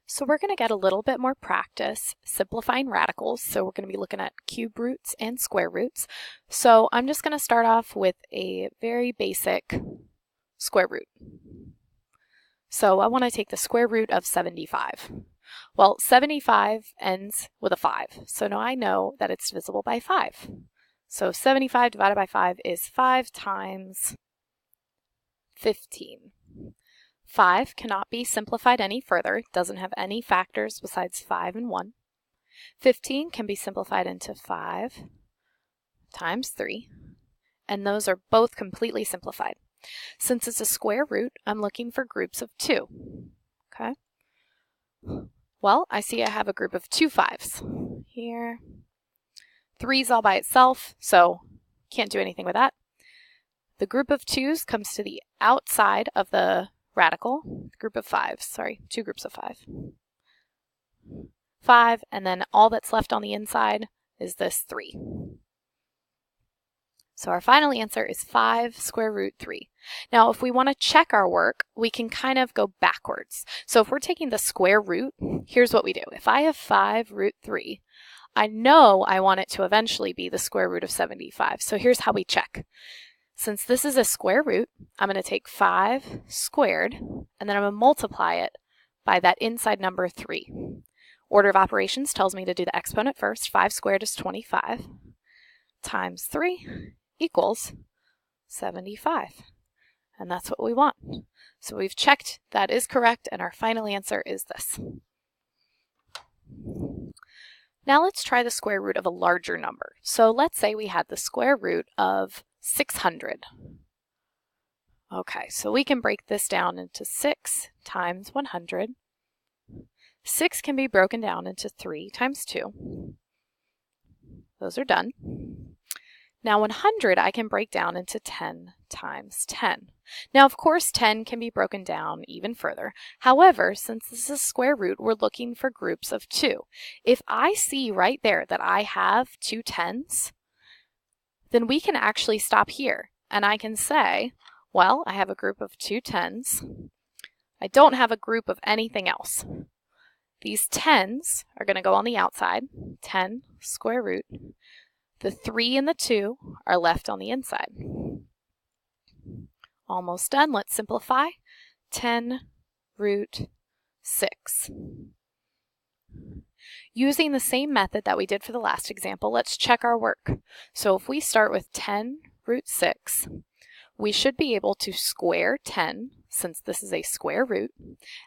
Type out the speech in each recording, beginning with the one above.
So we're going to get a little bit more practice simplifying radicals. So we're going to be looking at cube roots and square roots. So I'm just going to start off with a very basic square root. So I want to take the square root of 75. Well, 75 ends with a 5. So now I know that it's divisible by 5. So 75 divided by 5 is 5 times 15. 5 cannot be simplified any further. It doesn't have any factors besides 5 and 1. 15 can be simplified into 5 times 3, and those are both completely simplified. Since it's a square root, I'm looking for groups of 2. Okay. Well, I see I have a group of 2 5s here. 3's all by itself, so can't do anything with that. The group of 2's comes to the outside of the radical, group of 5s, sorry, 2 groups of 5. 5, and then all that's left on the inside is this 3. So our final answer is 5 square root 3. Now, if we want to check our work, we can kind of go backwards. So if we're taking the square root, here's what we do. If I have 5 root 3, I know I want it to eventually be the square root of 75. So here's how we check. Since this is a square root, I'm going to take 5 squared, and then I'm going to multiply it by that inside number 3. Order of operations tells me to do the exponent first. 5 squared is 25 times 3 equals 75. And that's what we want. So we've checked that is correct, and our final answer is this. Now let's try the square root of a larger number. So let's say we had the square root of 600. Okay, so we can break this down into 6 times 100. 6 can be broken down into 3 times 2. Those are done. Now 100 I can break down into 10 times 10. Now of course 10 can be broken down even further. However, since this is a square root, we're looking for groups of 2. If I see right there that I have 2 10s, then we can actually stop here and I can say, well, I have a group of 2 10s. I don't have a group of anything else. These 10s are going to go on the outside, 10 square root. The 3 and the 2 are left on the inside. Almost done. Let's simplify. 10 root 6. Using the same method that we did for the last example, let's check our work. So if we start with 10 root 6, we should be able to square 10, since this is a square root,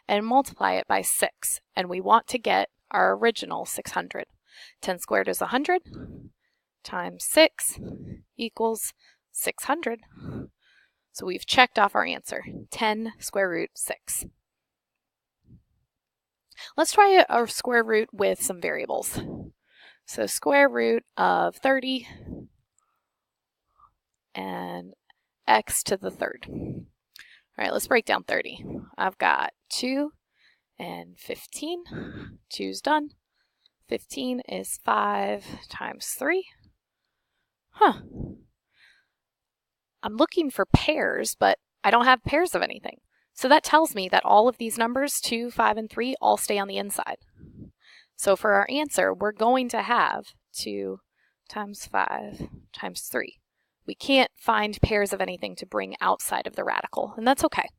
and multiply it by 6. And we want to get our original 600. 10 squared is 100. Times 6 equals 600. So we've checked off our answer, 10 square root 6. Let's try our square root with some variables. So square root of 30 and x to the third. All right, let's break down 30. I've got 2 and 15. 2's done. 15 is 5 times 3. I'm looking for pairs, but I don't have pairs of anything. So that tells me that all of these numbers, 2, 5, and 3, all stay on the inside. So for our answer, we're going to have 2 times 5 times 3. We can't find pairs of anything to bring outside of the radical, and that's okay.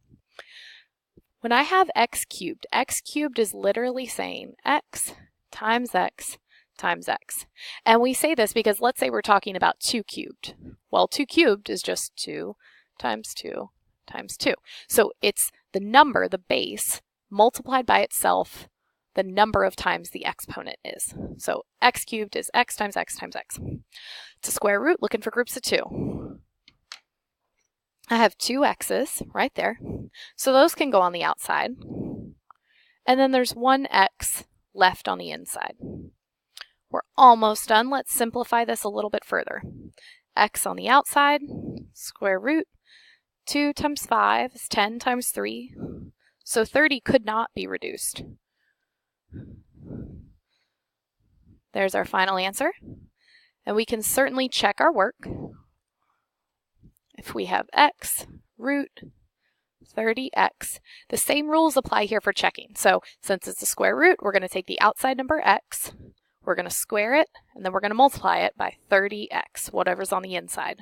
When I have x cubed is literally saying x times x times x. And we say this because let's say we're talking about 2 cubed. Well, 2 cubed is just 2 times 2 times 2. So it's the number, the base, multiplied by itself the number of times the exponent is. So x cubed is x times x times x. It's a square root, looking for groups of 2. I have 2 x's right there. So those can go on the outside. And then there's 1 x left on the inside. We're almost done. Let's simplify this a little bit further. X on the outside, square root. 2 times 5 is 10 times 3. So 30 could not be reduced. There's our final answer. And we can certainly check our work. If we have x root 30x. The same rules apply here for checking. So since it's a square root, we're going to take the outside number x, we're going to square it, and then we're going to multiply it by 30x, whatever's on the inside.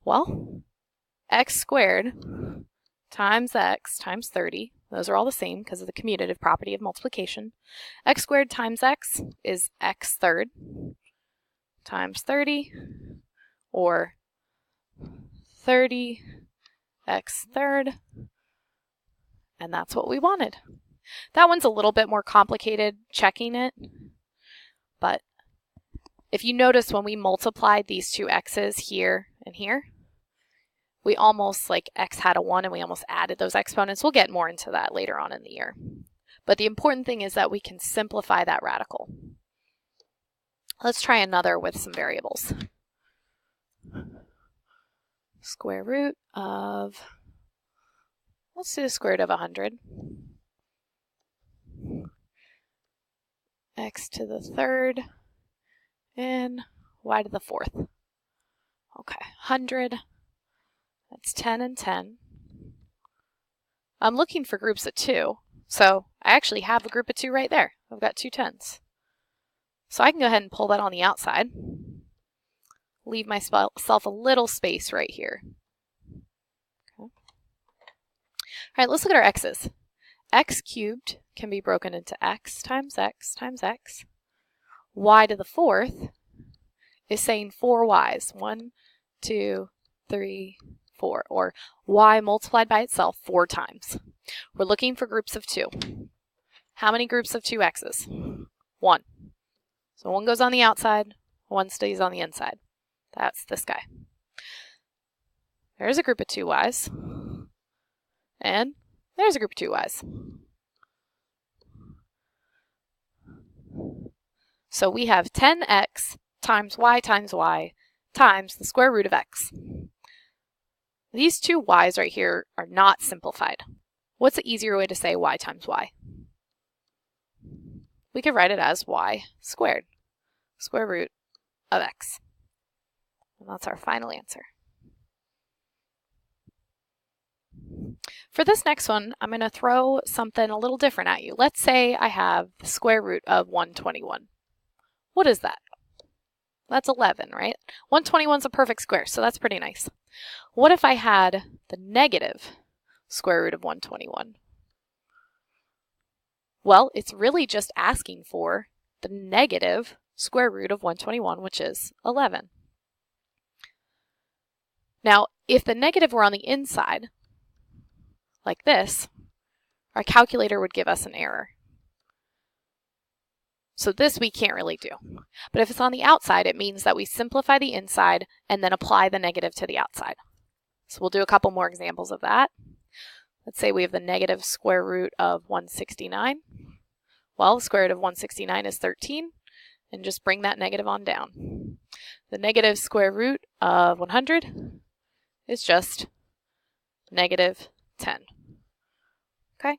Well, x squared times x times 30, those are all the same because of the commutative property of multiplication. X squared times x is x third times 30, or 30 x third, and that's what we wanted. That one's a little bit more complicated checking it, but if you notice when we multiplied these two x's here and here, we almost, like x had a 1 and we almost added those exponents. We'll get more into that later on in the year. But the important thing is that we can simplify that radical. Let's try another with some variables. Square root of, let's do the square root of 100. X to the third and y to the fourth. Okay, 100, that's 10 and 10. I'm looking for groups of 2, so I actually have a group of 2 right there. I've got 2 10s. So I can go ahead and pull that on the outside. Leave myself a little space right here. Okay. All right, let's look at our x's. X cubed can be broken into x times x times x. Y to the fourth is saying 4 y's. 1, 2, 3, 4. Or y multiplied by itself 4 times. We're looking for groups of 2. How many groups of 2 x's? 1. So one goes on the outside, one stays on the inside. That's this guy. There's a group of 2 y's. And there's a group of 2 y's. So we have 10x times y times the square root of x. These 2 y's right here are not simplified. What's the easier way to say y times y? We could write it as y squared, square root of x. And that's our final answer. For this next one, I'm going to throw something a little different at you. Let's say I have the square root of 121. What is that? That's 11, right? 121 is a perfect square, so that's pretty nice. What if I had the negative square root of 121? Well, it's really just asking for the negative square root of 121, which is 11. Now, if the negative were on the inside, like this, our calculator would give us an error. So this we can't really do. But if it's on the outside, it means that we simplify the inside and then apply the negative to the outside. So we'll do a couple more examples of that. Let's say we have the negative square root of 169. Well, the square root of 169 is 13, and just bring that negative on down. The negative square root of 100 is just negative 10. Okay?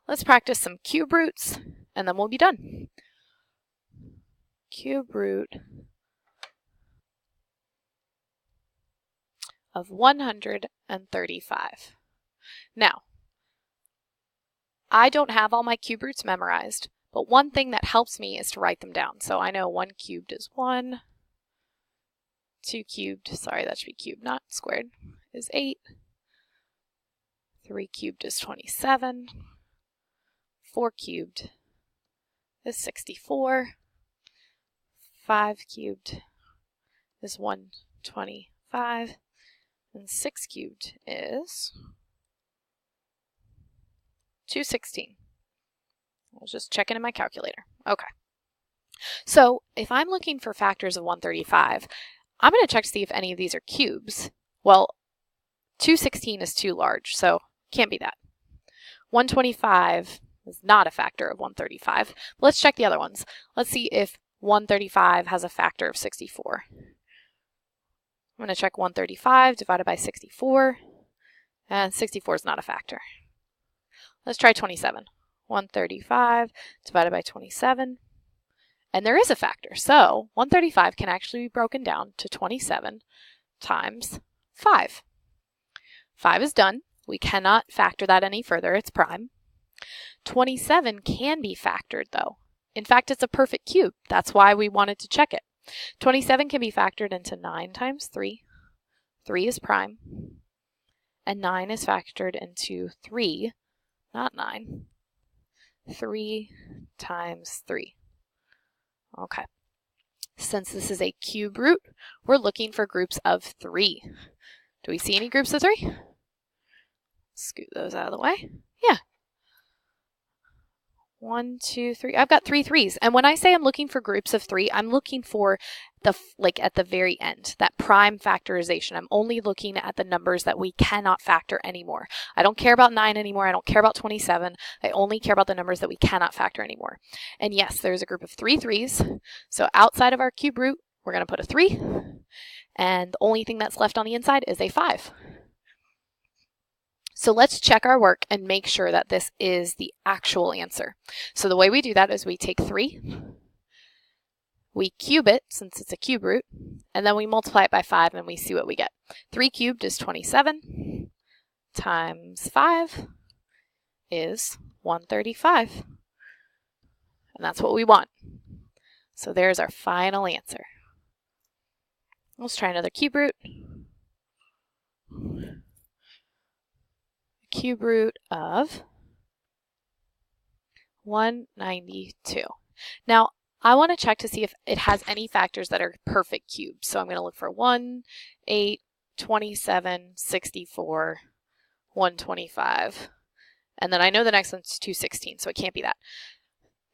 Let's practice some cube roots, and then we'll be done. Cube root of 135. Now, I don't have all my cube roots memorized, but one thing that helps me is to write them down. So I know 1 cubed is 1, 2 cubed, sorry, that should be cubed, not squared, is 8, 3 cubed is 27, 4 cubed is 64, 5 cubed is 125, and 6 cubed is 216. I was just checking in my calculator. Okay. So if I'm looking for factors of 135, I'm going to check to see if any of these are cubes. Well, 216 is too large, so can't be that. 125 is not a factor of 135. Let's check the other ones. Let's see if 135 has a factor of 64. I'm going to check 135 divided by 64, and 64 is not a factor. Let's try 27. 135 divided by 27, and there is a factor. So 135 can actually be broken down to 27 times 5. 5 is done. We cannot factor that any further. It's prime. 27 can be factored, though. In fact, it's a perfect cube. That's why we wanted to check it. 27 can be factored into 9 times 3. 3 is prime. And 9 is factored into 3, not 9. 3 times 3. Okay. Since this is a cube root, we're looking for groups of 3. Do we see any groups of 3? Scoot those out of the way. Yeah. 1, 2, 3. I've got 3 3s. And when I say I'm looking for groups of 3, I'm looking for at the very end, that prime factorization. I'm only looking at the numbers that we cannot factor anymore. I don't care about 9 anymore. I don't care about 27. I only care about the numbers that we cannot factor anymore. And yes, there's a group of 3 3s. So outside of our cube root, we're going to put a 3. And the only thing that's left on the inside is a 5. So let's check our work and make sure that this is the actual answer. So the way we do that is we take 3, we cube it since it's a cube root, and then we multiply it by 5 and we see what we get. 3 cubed is 27 times 5 is 135. And that's what we want. So there's our final answer. Let's try another cube root. Cube root of 192. Now, I want to check to see if it has any factors that are perfect cubes. So I'm going to look for 1, 8, 27, 64, 125. And then I know the next one's 216, so it can't be that.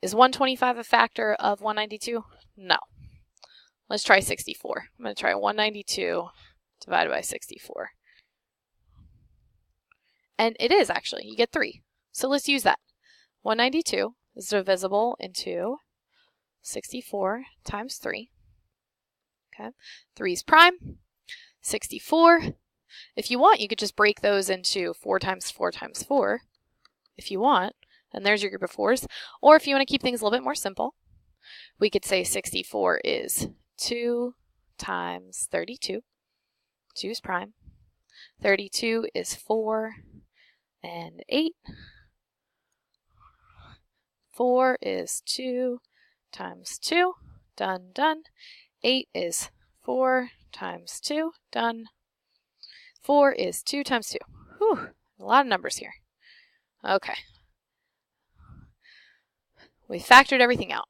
Is 125 a factor of 192? No. Let's try 64. I'm going to try 192 divided by 64. And it is actually, you get 3. So let's use that. 192 is divisible into 64 times 3. Okay, 3 is prime. 64. If you want, you could just break those into 4 times 4 times 4, if you want. And there's your group of 4s. Or if you want to keep things a little bit more simple, we could say 64 is 2 times 32. 2 is prime. 32 is 4 and 8. 4 is 2 times 2. Done, done. 8 is 4 times 2. Done. 4 is 2 times 2. Whew, a lot of numbers here. Okay. We factored everything out.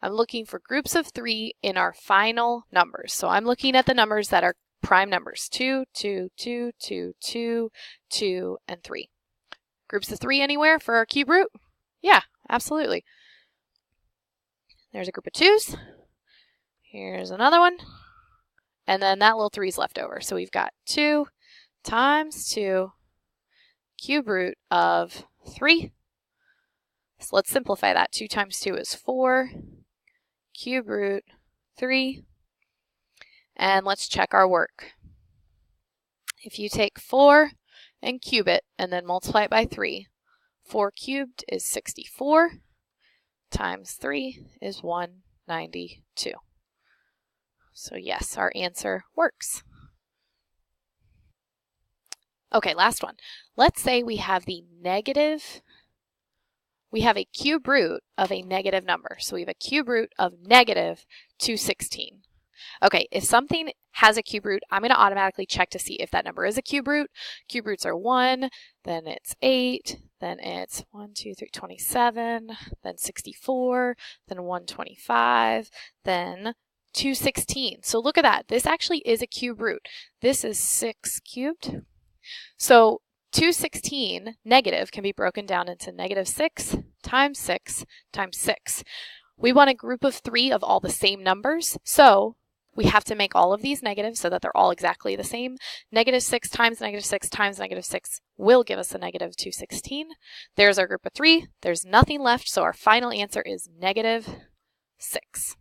I'm looking for groups of 3 in our final numbers. So I'm looking at the numbers that are prime numbers, 2, 2, 2, 2, 2, 2, and 3. Groups of 3 anywhere for our cube root? Yeah, absolutely. There's a group of 2s. Here's another one. And then that little 3 is left over. So we've got 2 times 2 cube root of 3. So let's simplify that. 2 times 2 is 4. Cube root 3. And let's check our work. If you take 4 and cube it and then multiply it by 3, 4 cubed is 64 times 3 is 192. So yes, our answer works. Okay, last one. Let's say we have a cube root of a negative number. So we have a cube root of negative 216. Okay, if something has a cube root, I'm going to automatically check to see if that number is a cube root. Cube roots are 1, then it's 8, then it's 1, 2, 3, 27, then 64, then 125, then 216. So look at that. This actually is a cube root. This is 6 cubed. So 216 negative can be broken down into negative 6 times 6 times 6. We want a group of 3 of all the same numbers, so we have to make all of these negatives so that they're all exactly the same. Negative 6 times negative 6 times negative 6 will give us a negative 216. There's our group of 3. There's nothing left, so our final answer is negative 6.